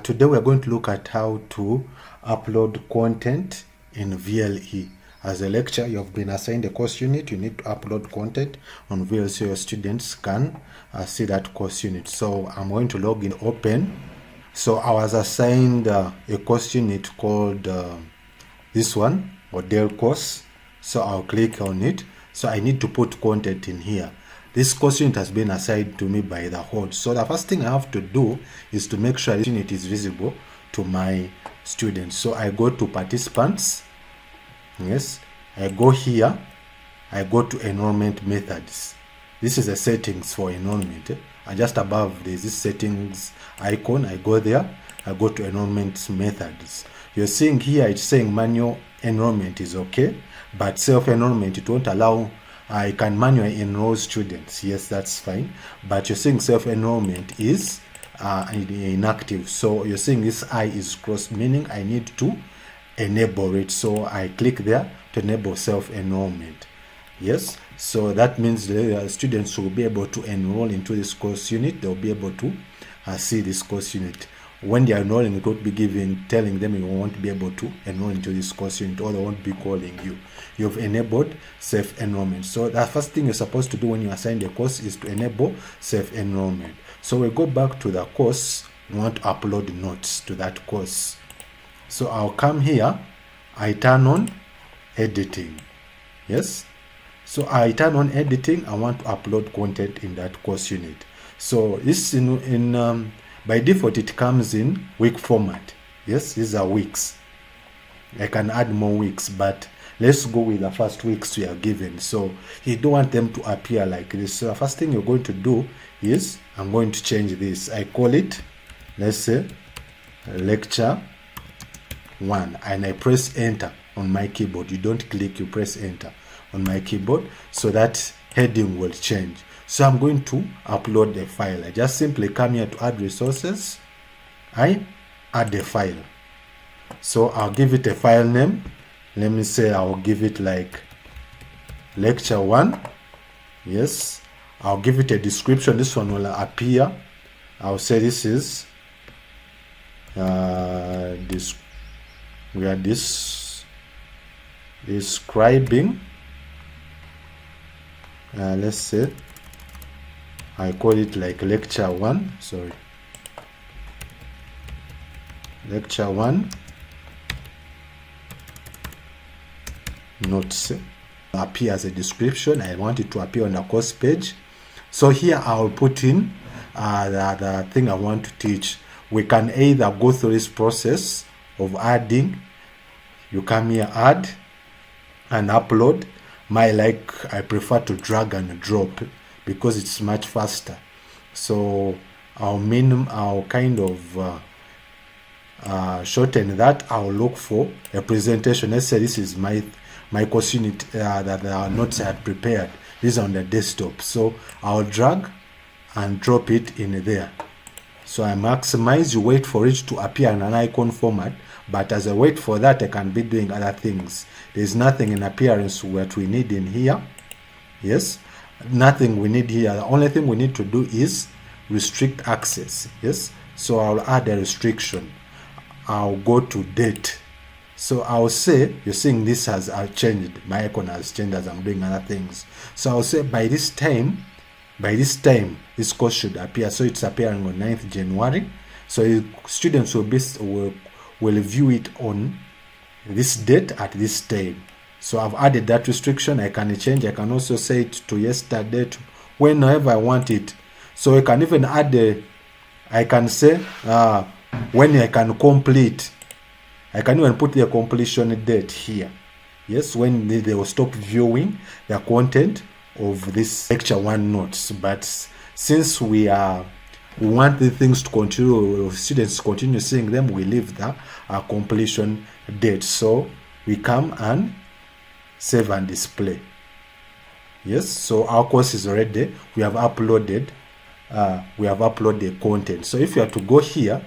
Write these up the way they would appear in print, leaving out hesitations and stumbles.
Today we are going to look at how to upload content in VLE. As a lecturer, you have been assigned a course unit. You need to upload content on VLE so your students can see that course unit. So I'm going to log in, open. So I was assigned a course unit called this one, model course. So I'll click on it. So I need to put content in here. This course unit has been assigned to me by the host. So the first thing I have to do is to make sure this unit is visible to my students. So I go to participants. Yes, I go here. I go to enrollment methods. This is the settings for enrollment. And just above there's this settings icon. I go there. I go to enrollment methods. You're seeing here it's saying manual enrollment is okay, but self-enrollment, it won't allow. I can manually enroll students. Yes, that's fine. But you're seeing self-enrollment is inactive. So you're seeing this I is crossed, meaning I need to enable it. So I click there to enable self-enrollment. Yes, so that means the students will be able to enroll into this course unit. They'll be able to see this course unit. When they are enrolling, it won't be telling them you won't be able to enroll into this course unit, or they won't be calling you. You've enabled self-enrollment. So the first thing you're supposed to do when you assign the course is to enable self-enrollment. So we go back to the course. We want to upload notes to that course. So I'll come here. I turn on editing. Yes. So I turn on editing. I want to upload content in that course unit. So this by default, it comes in week format. Yes, these are weeks. I can add more weeks, but let's go with the first weeks we are given. So you don't want them to appear like this. So the first thing you're going to do is, I'm going to change this. I call it, let's say, lecture 1. And I press enter on my keyboard. You don't click, you press enter on my keyboard. So that heading will change. So I'm going to upload the file. I just simply come here to add resources. I add the file. So I'll give it a file name. Let me say I'll give it like lecture 1. Yes. I'll give it a description. This one will appear. I'll say this is we are describing. Let's say I call it like lecture 1. Sorry. Lecture 1 notes appear as a description. I want it to appear on the course page. So here I'll put in the thing I want to teach. We can either go through this process of adding. You come here, add and upload. I prefer to drag and drop because it's much faster. So I'll kind of shorten that. I'll look for a presentation. Let's say this is my course unit that the notes I had prepared. This is on the desktop. So I'll drag and drop it in there. So I maximize. You wait for it to appear in an icon format. But as I wait for that, I can be doing other things. There's nothing in appearance what we need in here. Yes, nothing we need here. The only thing we need to do is restrict access. Yes, so I'll add a restriction. I'll go to date. So I'll say, you're seeing this has changed. My icon has changed as I'm doing other things. So I'll say by this time, this course should appear. So it's appearing on 9th January. So students will view it on this date at this time. So I've added that restriction. I can change. I can also say it to yesterday, to whenever I want it. So I can even add I can say when I can complete. I can even put the completion date here. Yes, when they will stop viewing the content of this lecture 1 notes. But since we want the things to continue, students continue seeing them, we leave the completion date. So we come and save and display. Yes, so our course is already, we have uploaded content. So if you are to go here,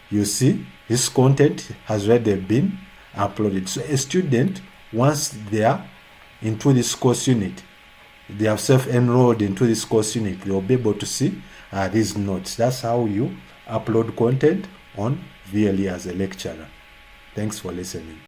you see this content has already been uploaded. So a student, once they are into this course unit, they have self-enrolled into this course unit, they will be able to see these notes. That's how you upload content on VLE as a lecturer. Thanks for listening.